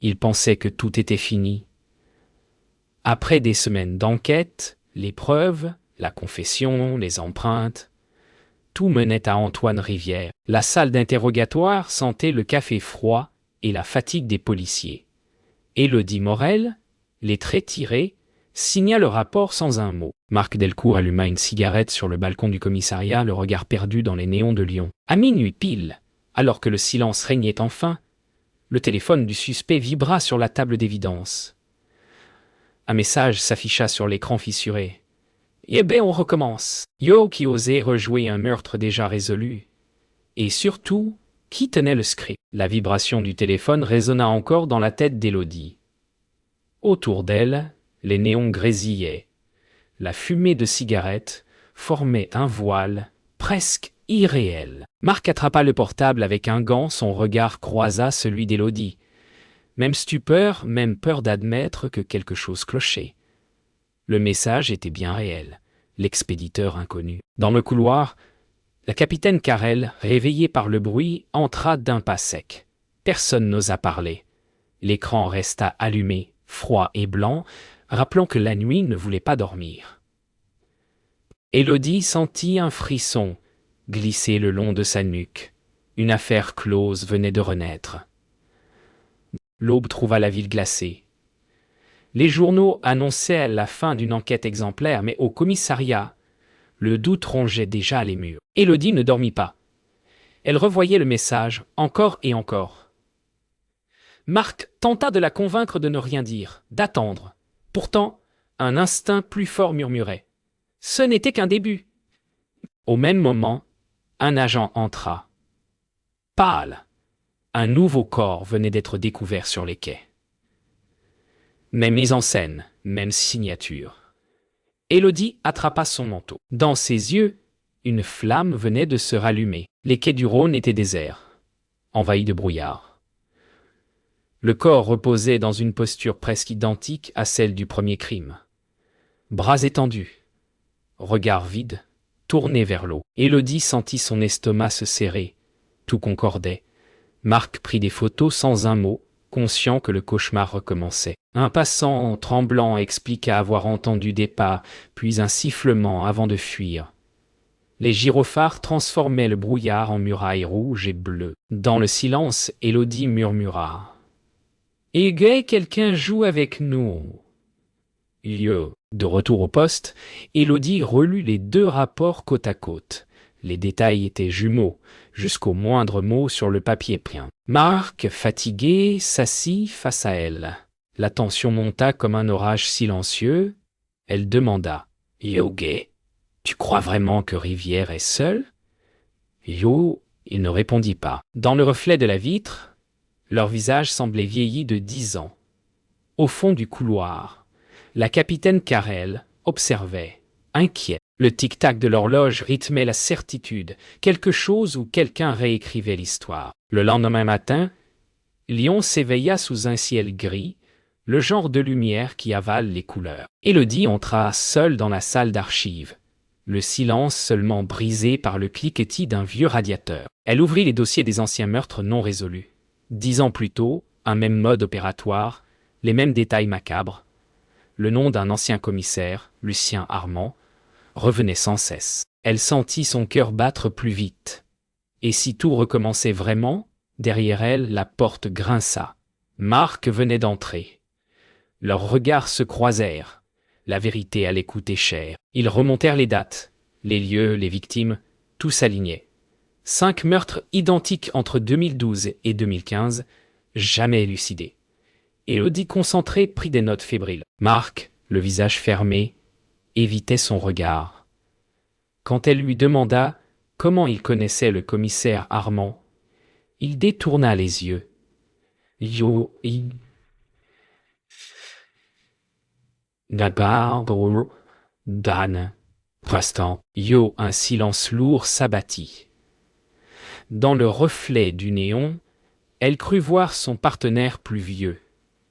Il pensait que tout était fini. Après des semaines d'enquête, les preuves, la confession, les empreintes, tout menait à Antoine Rivière. La salle d'interrogatoire sentait le café froid et la fatigue des policiers. Élodie Morel, les traits tirés, signa le rapport sans un mot. Marc Delcourt alluma une cigarette sur le balcon du commissariat, le regard perdu dans les néons de Lyon. À minuit pile, alors que le silence régnait enfin, le téléphone du suspect vibra sur la table d'évidence. Un message s'afficha sur l'écran fissuré. « Eh ben, on recommence. » Yo qui osait rejouer un meurtre déjà résolu. Et surtout, qui tenait le script? La vibration du téléphone résonna encore dans la tête d'Élodie. Autour d'elle, les néons grésillaient. La fumée de cigarette formait un voile presque irréel. Marc attrapa le portable avec un gant, son regard croisa celui d'Élodie. Même stupeur, même peur d'admettre que quelque chose clochait. Le message était bien réel. L'expéditeur inconnu. Dans le couloir, la capitaine Carrel, réveillée par le bruit, entra d'un pas sec. Personne n'osa parler. L'écran resta allumé, froid et blanc, rappelant que la nuit ne voulait pas dormir. Élodie sentit un frisson glisser le long de sa nuque. Une affaire close venait de renaître. L'aube trouva la ville glacée. Les journaux annonçaient la fin d'une enquête exemplaire, mais au commissariat, le doute rongeait déjà les murs. Élodie ne dormit pas. Elle revoyait le message encore et encore. Marc tenta de la convaincre de ne rien dire, d'attendre. Pourtant, un instinct plus fort murmurait. Ce n'était qu'un début. Au même moment, un agent entra. Pâle. Un nouveau corps venait d'être découvert sur les quais. Même mise en scène, même signature. Élodie attrapa son manteau. Dans ses yeux, une flamme venait de se rallumer. Les quais du Rhône étaient déserts, envahis de brouillard. Le corps reposait dans une posture presque identique à celle du premier crime. Bras étendus, regard vide, tourné vers l'eau. Élodie sentit son estomac se serrer. Tout concordait. Marc prit des photos sans un mot, conscient que le cauchemar recommençait. Un passant tremblant expliqua avoir entendu des pas, puis un sifflement avant de fuir. Les gyrophares transformaient le brouillard en murailles rouges et bleues. Dans le silence, Élodie murmura. « Égay, quelqu'un joue avec nous. » Yo. De retour au poste, Élodie relut les deux rapports côte à côte. Les détails étaient jumeaux, jusqu'au moindre mot sur le papier peint. Marc, fatigué, s'assit face à elle. La tension monta comme un orage silencieux. Elle demanda. « Yo, gay, tu crois vraiment que Rivière est seul ?» Yo, il ne répondit pas. Dans le reflet de la vitre, leur visage semblait vieilli de 10 ans. Au fond du couloir, la capitaine Carrel observait, inquiète. Le tic-tac de l'horloge rythmait la certitude, quelque chose où quelqu'un réécrivait l'histoire. Le lendemain matin, Lyon s'éveilla sous un ciel gris, le genre de lumière qui avale les couleurs. Élodie entra seule dans la salle d'archives, le silence seulement brisé par le cliquetis d'un vieux radiateur. Elle ouvrit les dossiers des anciens meurtres non résolus. 10 ans plus tôt, un même mode opératoire, les mêmes détails macabres. Le nom d'un ancien commissaire, Lucien Armand, revenait sans cesse. Elle sentit son cœur battre plus vite. Et si tout recommençait vraiment, derrière elle, la porte grinça. Marc venait d'entrer. Leurs regards se croisèrent. La vérité allait coûter cher. Ils remontèrent les dates, les lieux, les victimes, tout s'alignait. 5 meurtres identiques entre 2012 et 2015, jamais élucidés. Élodie concentrée prit des notes fébriles. Marc, le visage fermé, évitait son regard. Quand elle lui demanda comment il connaissait le commissaire Armand, il détourna les yeux. Yo, Dan. Prestant, Yo, un silence lourd s'abattit. Dans le reflet du néon, elle crut voir son partenaire plus vieux,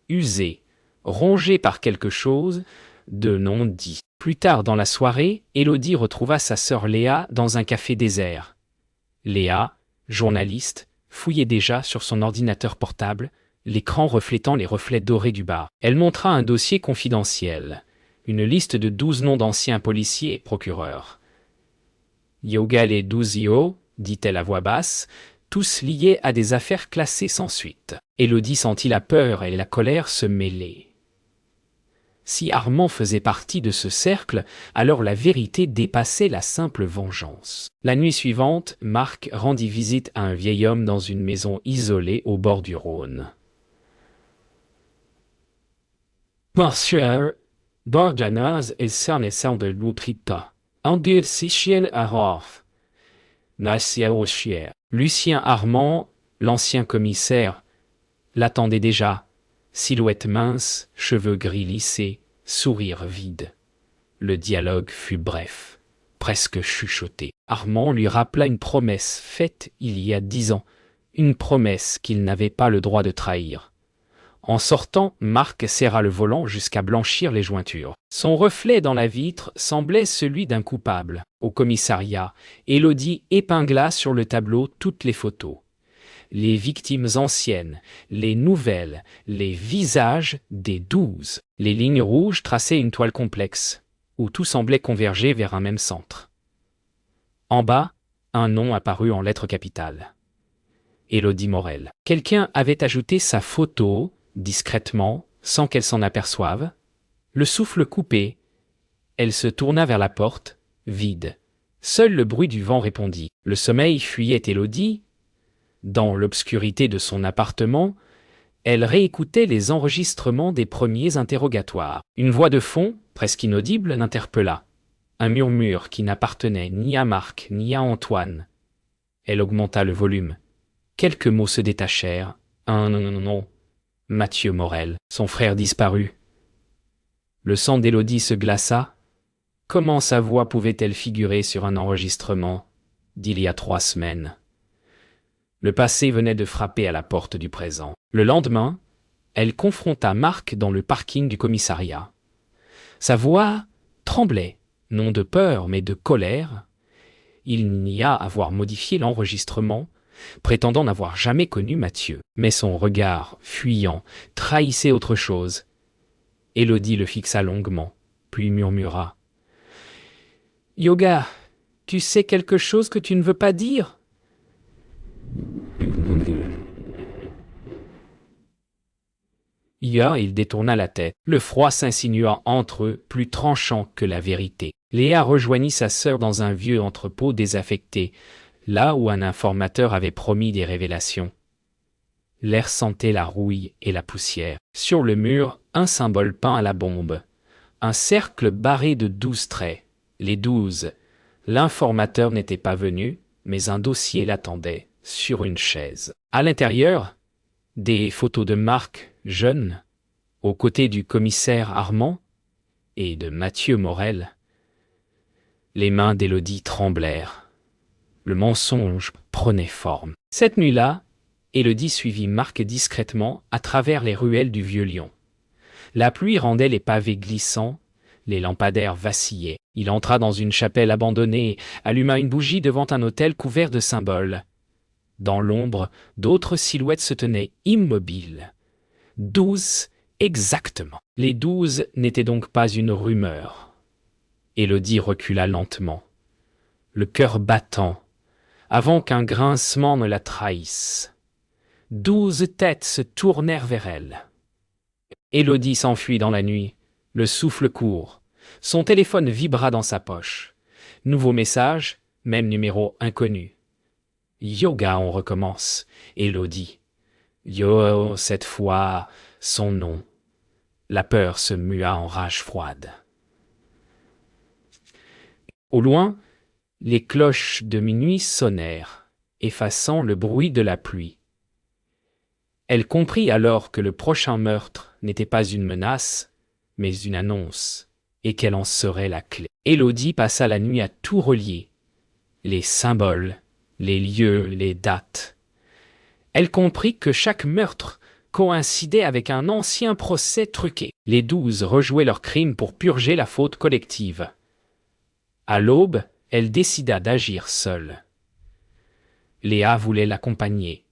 usé, rongé par quelque chose de non dit. Plus tard dans la soirée, Élodie retrouva sa sœur Léa dans un café désert. Léa, journaliste, fouillait déjà sur son ordinateur portable, l'écran reflétant les reflets dorés du bar. Elle montra un dossier confidentiel, une liste de 12 noms d'anciens policiers et procureurs. Yoga les 12 IO, dit-elle à voix basse, tous liés à des affaires classées sans suite. Élodie sentit la peur et la colère se mêler. Si Armand faisait partie de ce cercle, alors la vérité dépassait la simple vengeance. La nuit suivante, Marc rendit visite à un vieil homme dans une maison isolée au bord du Rhône. Monsieur, Bordanas est connaissant de l'outrita. En dire si chien à Roth. Nassia au chien. Lucien Armand, l'ancien commissaire, l'attendait déjà. Silhouette mince, cheveux gris lissés, sourire vide. Le dialogue fut bref, presque chuchoté. Armand lui rappela une promesse faite il y a 10 ans, une promesse qu'il n'avait pas le droit de trahir. En sortant, Marc serra le volant jusqu'à blanchir les jointures. Son reflet dans la vitre semblait celui d'un coupable. Au commissariat, Élodie épingla sur le tableau toutes les photos. Les victimes anciennes, les nouvelles, les visages des 12. Les lignes rouges traçaient une toile complexe, où tout semblait converger vers un même centre. En bas, un nom apparut en lettres capitales. Élodie Morel. Quelqu'un avait ajouté sa photo, discrètement, sans qu'elle s'en aperçoive. Le souffle coupé, elle se tourna vers la porte, vide. Seul le bruit du vent répondit. Le sommeil fuyait Élodie. Dans l'obscurité de son appartement, elle réécoutait les enregistrements des premiers interrogatoires. Une voix de fond, presque inaudible, l'interpella. Un murmure qui n'appartenait ni à Marc ni à Antoine. Elle augmenta le volume. Quelques mots se détachèrent. Un non. Mathieu Morel, son frère disparut. Le sang d'Élodie se glaça. Comment sa voix pouvait-elle figurer sur un enregistrement d'il y a 3 semaines? Le passé venait de frapper à la porte du présent. Le lendemain, elle confronta Marc dans le parking du commissariat. Sa voix tremblait, non de peur mais de colère. Il nia avoir modifié l'enregistrement, prétendant n'avoir jamais connu Mathieu. Mais son regard, fuyant, trahissait autre chose. Élodie le fixa longuement, puis murmura. « Yoga, tu sais quelque chose que tu ne veux pas dire ?» Il détourna la tête. Le froid s'insinua entre eux, plus tranchant que la vérité. Léa rejoignit sa sœur dans un vieux entrepôt désaffecté, là où un informateur avait promis des révélations. L'air sentait la rouille et la poussière. Sur le mur, un symbole peint à la bombe. Un cercle barré de 12 traits. Les 12. L'informateur n'était pas venu, mais un dossier l'attendait, sur une chaise. À l'intérieur, des photos de Marc, jeune, aux côtés du commissaire Armand et de Mathieu Morel. Les mains d'Élodie tremblèrent. Le mensonge prenait forme. Cette nuit-là, Élodie suivit Marc discrètement à travers les ruelles du Vieux-Lyon. La pluie rendait les pavés glissants, les lampadaires vacillaient. Il entra dans une chapelle abandonnée, alluma une bougie devant un autel couvert de symboles. Dans l'ombre, d'autres silhouettes se tenaient immobiles. 12 exactement. Les 12 n'étaient donc pas une rumeur. Élodie recula lentement, le cœur battant, avant qu'un grincement ne la trahisse. 12 têtes se tournèrent vers elle. Élodie s'enfuit dans la nuit, le souffle court. Son téléphone vibra dans sa poche. Nouveau message, même numéro inconnu. Yoga, on recommence. Élodie. Yo, cette fois, son nom. La peur se mua en rage froide. Au loin, les cloches de minuit sonnèrent, effaçant le bruit de la pluie. Elle comprit alors que le prochain meurtre n'était pas une menace, mais une annonce, et qu'elle en serait la clé. Élodie passa la nuit à tout relier. Les symboles, les lieux, les dates. Elle comprit que chaque meurtre coïncidait avec un ancien procès truqué. Les 12 rejouaient leur crime pour purger la faute collective. À l'aube, elle décida d'agir seule. Léa voulait l'accompagner,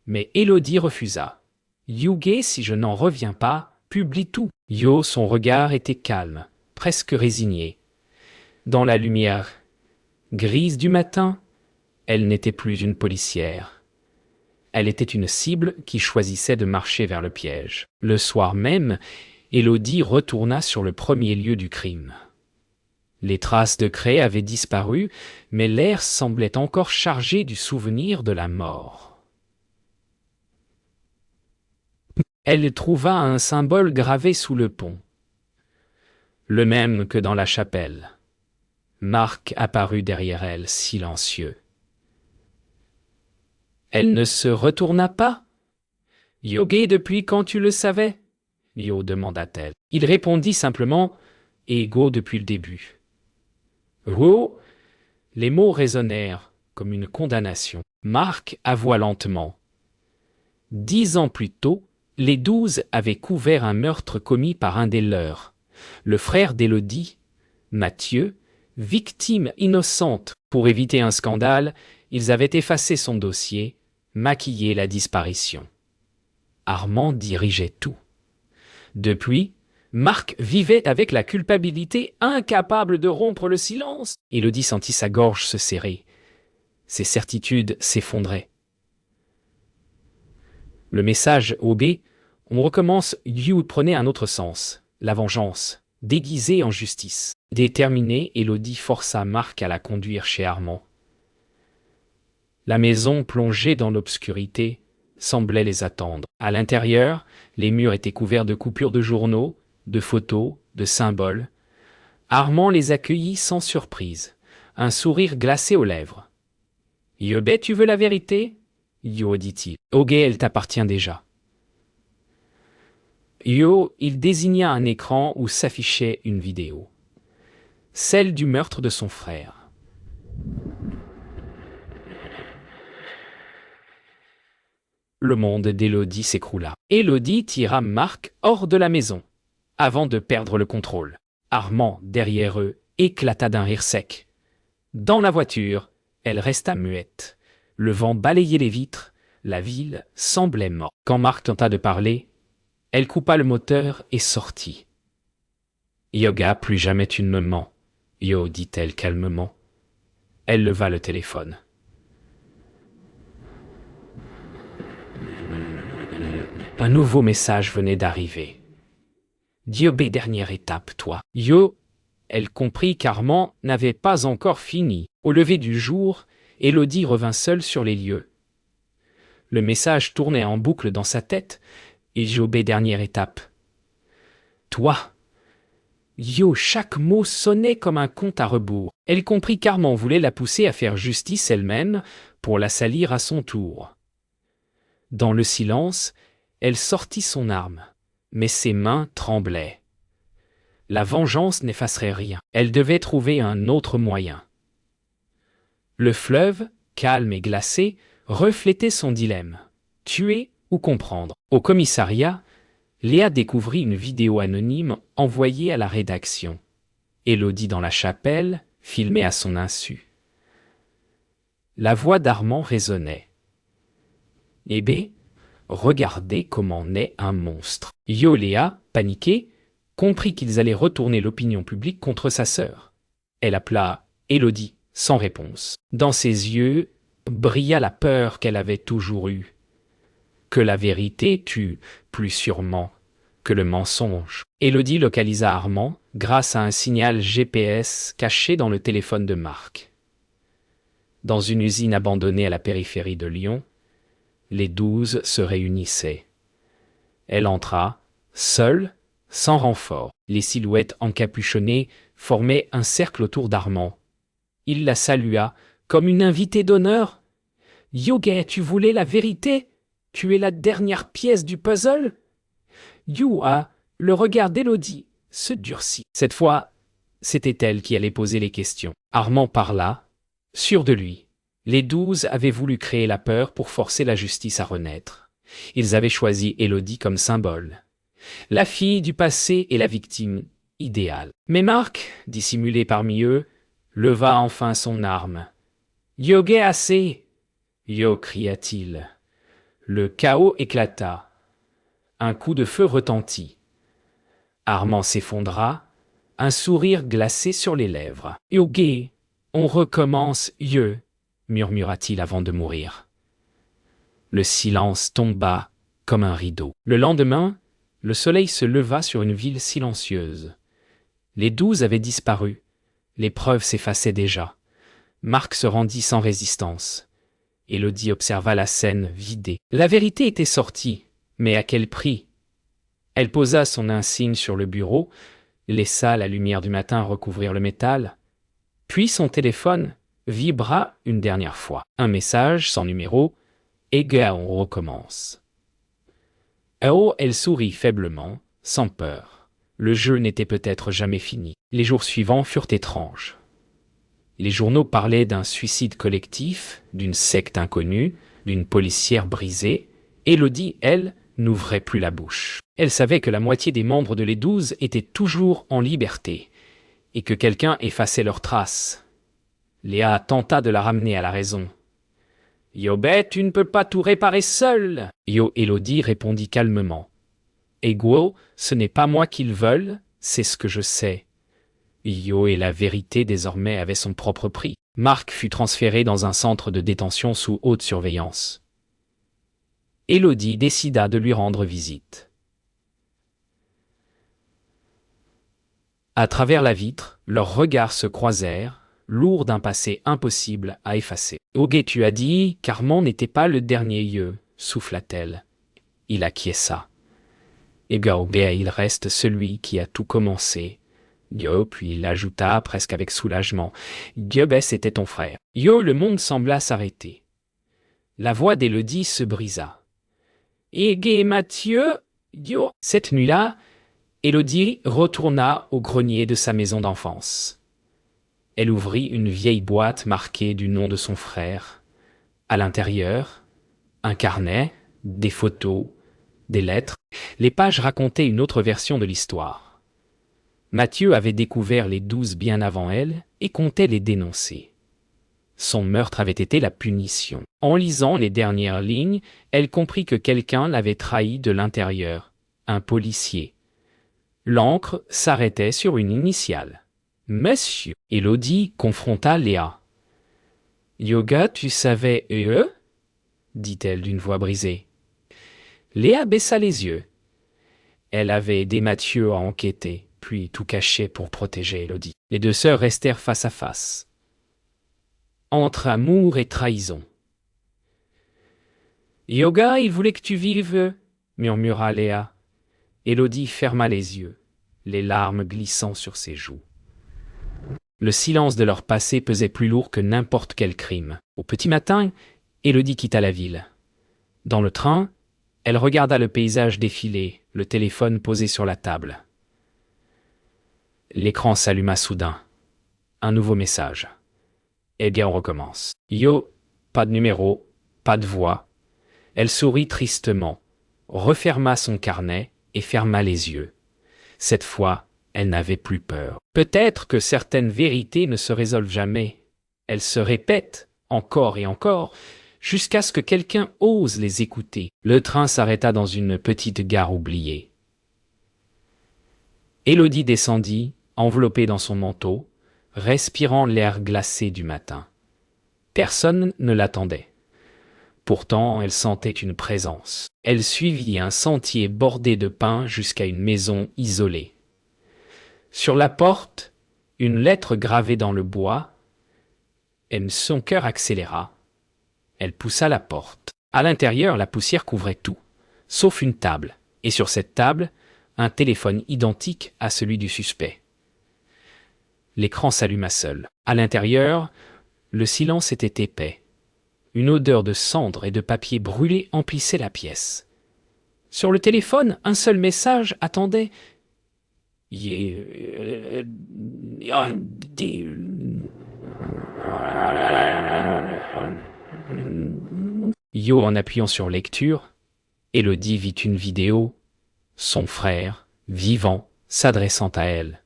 mais Élodie refusa. Yoge, si je n'en reviens pas, publie tout. Yo, son regard était calme, presque résigné. Dans la lumière grise du matin, elle n'était plus une policière. Elle était une cible qui choisissait de marcher vers le piège. Le soir même, Élodie retourna sur le premier lieu du crime. Les traces de craie avaient disparu, mais l'air semblait encore chargé du souvenir de la mort. Elle trouva un symbole gravé sous le pont, le même que dans la chapelle. Marc apparut derrière elle, silencieux. Elle ne se retourna pas. « Yoge, depuis quand tu le savais ?» Yo demanda-t-elle. Il répondit simplement « Ego depuis le début. » Oh ! Les mots résonnèrent comme une condamnation. Marc avoua lentement. 10 ans plus tôt, les 12 avaient couvert un meurtre commis par un des leurs, le frère d'Élodie, Mathieu, victime innocente. Pour éviter un scandale, ils avaient effacé son dossier, maquillé la disparition. Armand dirigeait tout. Depuis, Marc vivait avec la culpabilité, incapable de rompre le silence. Élodie sentit sa gorge se serrer. Ses certitudes s'effondraient. Le message OB, on recommence, You prenait un autre sens, la vengeance, déguisée en justice. Déterminée, Élodie força Marc à la conduire chez Armand. La maison, plongée dans l'obscurité, semblait les attendre. À l'intérieur, les murs étaient couverts de coupures de journaux, de photos, de symboles. Armand les accueillit sans surprise, un sourire glacé aux lèvres. « Yobe, tu veux la vérité ?» Yo, dit-il. « Oge, elle t'appartient déjà. » Yo, il désigna un écran où s'affichait une vidéo. Celle du meurtre de son frère. Le monde d'Élodie s'écroula. Élodie tira Marc hors de la maison, avant de perdre le contrôle. Armand, derrière eux, éclata d'un rire sec. Dans la voiture, elle resta muette. Le vent balayait les vitres, la ville semblait morte. Quand Marc tenta de parler, elle coupa le moteur et sortit. « Yoga, plus jamais tu ne me mens. » Yo, dit-elle calmement. Elle leva le téléphone. Un nouveau message venait d'arriver. « Diobé, dernière étape, toi. » Yo, elle comprit qu'Armand n'avait pas encore fini. Au lever du jour, Élodie revint seule sur les lieux. Le message tournait en boucle dans sa tête, et Diobé, dernière étape. « Toi. » Yo, chaque mot sonnait comme un compte à rebours. Elle comprit qu'Armand voulait la pousser à faire justice elle-même pour la salir à son tour. Dans le silence, elle sortit son arme, mais ses mains tremblaient. La vengeance n'effacerait rien. Elle devait trouver un autre moyen. Le fleuve, calme et glacé, reflétait son dilemme. Tuer ou comprendre. Au commissariat, Léa découvrit une vidéo anonyme envoyée à la rédaction. Élodie dans la chapelle, filmée à son insu. La voix d'Armand résonnait. « Eh bé, regardez comment naît un monstre. » Yo, Léa, paniquée, comprit qu'ils allaient retourner l'opinion publique contre sa sœur. Elle appela Élodie, sans réponse. Dans ses yeux brilla la peur qu'elle avait toujours eue. Que la vérité tue plus sûrement que le mensonge. Élodie localisa Armand grâce à un signal GPS caché dans le téléphone de Marc. Dans une usine abandonnée à la périphérie de Lyon, les 12 se réunissaient. Elle entra, seule, sans renfort. Les silhouettes encapuchonnées formaient un cercle autour d'Armand. Il la salua comme une invitée d'honneur. « Yoge, tu voulais la vérité ? Tu es la dernière pièce du puzzle ?» Youa, le regard d'Élodie, se durcit. Cette fois, c'était elle qui allait poser les questions. Armand parla, sûr de lui. Les 12 avaient voulu créer la peur pour forcer la justice à renaître. Ils avaient choisi Élodie comme symbole. La fille du passé et la victime idéale. Mais Marc, dissimulé parmi eux, leva enfin son arme. « Yoge, assez !» Yo, cria-t-il. Le chaos éclata. Un coup de feu retentit. Armand s'effondra, un sourire glacé sur les lèvres. « Yogi, on recommence, yeux !» murmura-t-il avant de mourir. Le silence tomba comme un rideau. Le lendemain, le soleil se leva sur une ville silencieuse. Les 12 avaient disparu. Les preuves s'effaçaient déjà. Marc se rendit sans résistance. Élodie observa la scène vidée. La vérité était sortie, mais à quel prix? Elle posa son insigne sur le bureau, laissa la lumière du matin recouvrir le métal, puis son téléphone vibra une dernière fois. Un message sans numéro, et on recommence. Oh, elle sourit faiblement, sans peur. Le jeu n'était peut-être jamais fini. Les jours suivants furent étranges. Les journaux parlaient d'un suicide collectif, d'une secte inconnue, d'une policière brisée. Élodie, elle, n'ouvrait plus la bouche. Elle savait que la moitié des membres de les 12 étaient toujours en liberté, et que quelqu'un effaçait leurs traces. Léa tenta de la ramener à la raison. « Yobet, tu ne peux pas tout réparer seul !» Élodie répondit calmement. « Ego, ce n'est pas moi qu'ils veulent, c'est ce que je sais. » Et la vérité désormais avait son propre prix. Marc fut transféré dans un centre de détention sous haute surveillance. Élodie décida de lui rendre visite. À travers la vitre, leurs regards se croisèrent, lourds d'un passé impossible à effacer. « Oguet, tu as dit qu'Armand n'était pas le dernier yeux, souffla-t-elle. Il acquiesça. « Oguet, il reste celui qui a tout commencé. » Puis il ajouta presque avec soulagement. « C'était ton frère. » Le monde sembla s'arrêter. La voix d'Élodie se brisa. « Et Mathieu, Cette nuit-là, Élodie retourna au grenier de sa maison d'enfance. Elle ouvrit une vieille boîte marquée du nom de son frère. À l'intérieur, un carnet, des photos, des lettres. Les pages racontaient une autre version de l'histoire. Mathieu avait découvert les 12 bien avant elle et comptait les dénoncer. Son meurtre avait été la punition. En lisant les dernières lignes, elle comprit que quelqu'un l'avait trahi de l'intérieur, un policier. L'encre s'arrêtait sur une initiale. « Monsieur !» Élodie confronta Léa. « Yoga, tu savais dit-elle d'une voix brisée. Léa baissa les yeux. Elle avait aidé Mathieu à enquêter, puis tout caché pour protéger Élodie. Les deux sœurs restèrent face à face. Entre amour et trahison. « Yoga, il voulait que tu vives, murmura Léa. Élodie ferma les yeux, les larmes glissant sur ses joues. Le silence de leur passé pesait plus lourd que n'importe quel crime. Au petit matin, Élodie quitta la ville. Dans le train, elle regarda le paysage défiler, le téléphone posé sur la table. L'écran s'alluma soudain. Un nouveau message. Eh bien, on recommence. Yo, pas de numéro, pas de voix. Elle sourit tristement, referma son carnet et ferma les yeux. Cette fois, elle n'avait plus peur. Peut-être que certaines vérités ne se résolvent jamais. Elles se répètent encore et encore, jusqu'à ce que quelqu'un ose les écouter. Le train s'arrêta dans une petite gare oubliée. Élodie descendit, enveloppée dans son manteau, respirant l'air glacé du matin. Personne ne l'attendait. Pourtant, elle sentait une présence. Elle suivit un sentier bordé de pins jusqu'à une maison isolée. Sur la porte, une lettre gravée dans le bois. Son cœur accéléra. Elle poussa la porte. À l'intérieur, la poussière couvrait tout, sauf une table, et sur cette table, un téléphone identique à celui du suspect. L'écran s'alluma seul. À l'intérieur, le silence était épais. Une odeur de cendre et de papier brûlé emplissait la pièce. Sur le téléphone, un seul message attendait. En appuyant sur lecture, Élodie vit une vidéo, son frère, vivant, s'adressant à elle.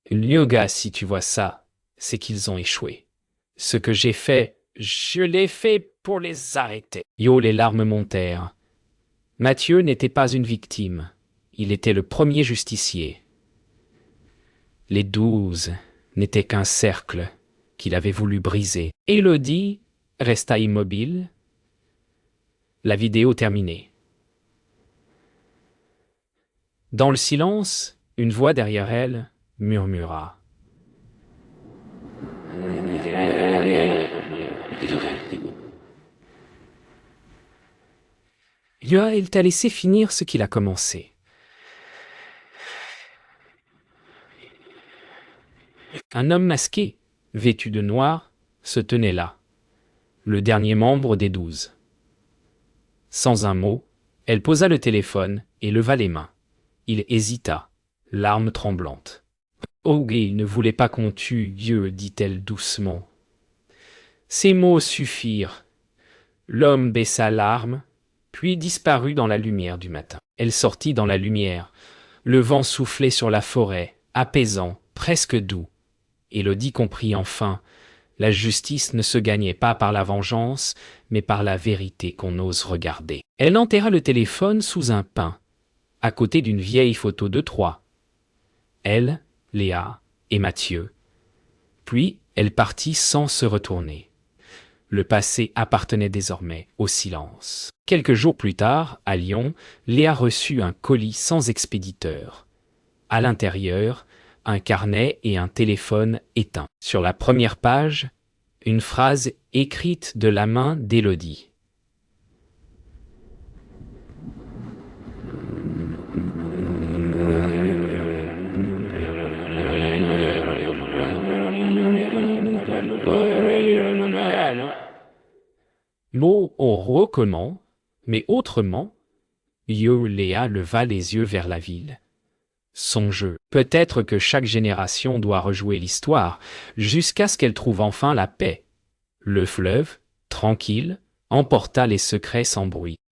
Yoga, si tu vois ça, c'est qu'ils ont échoué. Ce que j'ai fait, je l'ai fait pour les arrêter. Les larmes montèrent. Mathieu n'était pas une victime. Il était le premier justicier. Les 12 n'étaient qu'un cercle qu'il avait voulu briser. Élodie resta immobile. La vidéo terminée. Dans le silence, une voix derrière elle murmura. Il t'a laissé finir ce qu'il a commencé. Un homme masqué, vêtu de noir, se tenait là, le dernier membre des 12. Sans un mot, elle posa le téléphone et leva les mains. Il hésita, larmes tremblantes. « Oh, il ne voulait pas qu'on tue Dieu, dit-elle doucement. » Ces mots suffirent. L'homme baissa l'arme, puis disparut dans la lumière du matin. Elle sortit dans la lumière. Le vent soufflait sur la forêt, apaisant, presque doux. Élodie comprit enfin, la justice ne se gagnait pas par la vengeance, mais par la vérité qu'on ose regarder. Elle enterra le téléphone sous un pin, à côté d'une vieille photo de 3. Elle, Léa et Mathieu. Puis elle partit sans se retourner. Le passé appartenait désormais au silence. Quelques jours plus tard, à Lyon, Léa reçut un colis sans expéditeur. À l'intérieur, un carnet et un téléphone éteint. Sur la première page, une phrase écrite de la main d'Élodie. L'eau au recommand, mais autrement, Léa leva les yeux vers la ville. Son jeu. Peut-être que chaque génération doit rejouer l'histoire, jusqu'à ce qu'elle trouve enfin la paix. Le fleuve, tranquille, emporta les secrets sans bruit.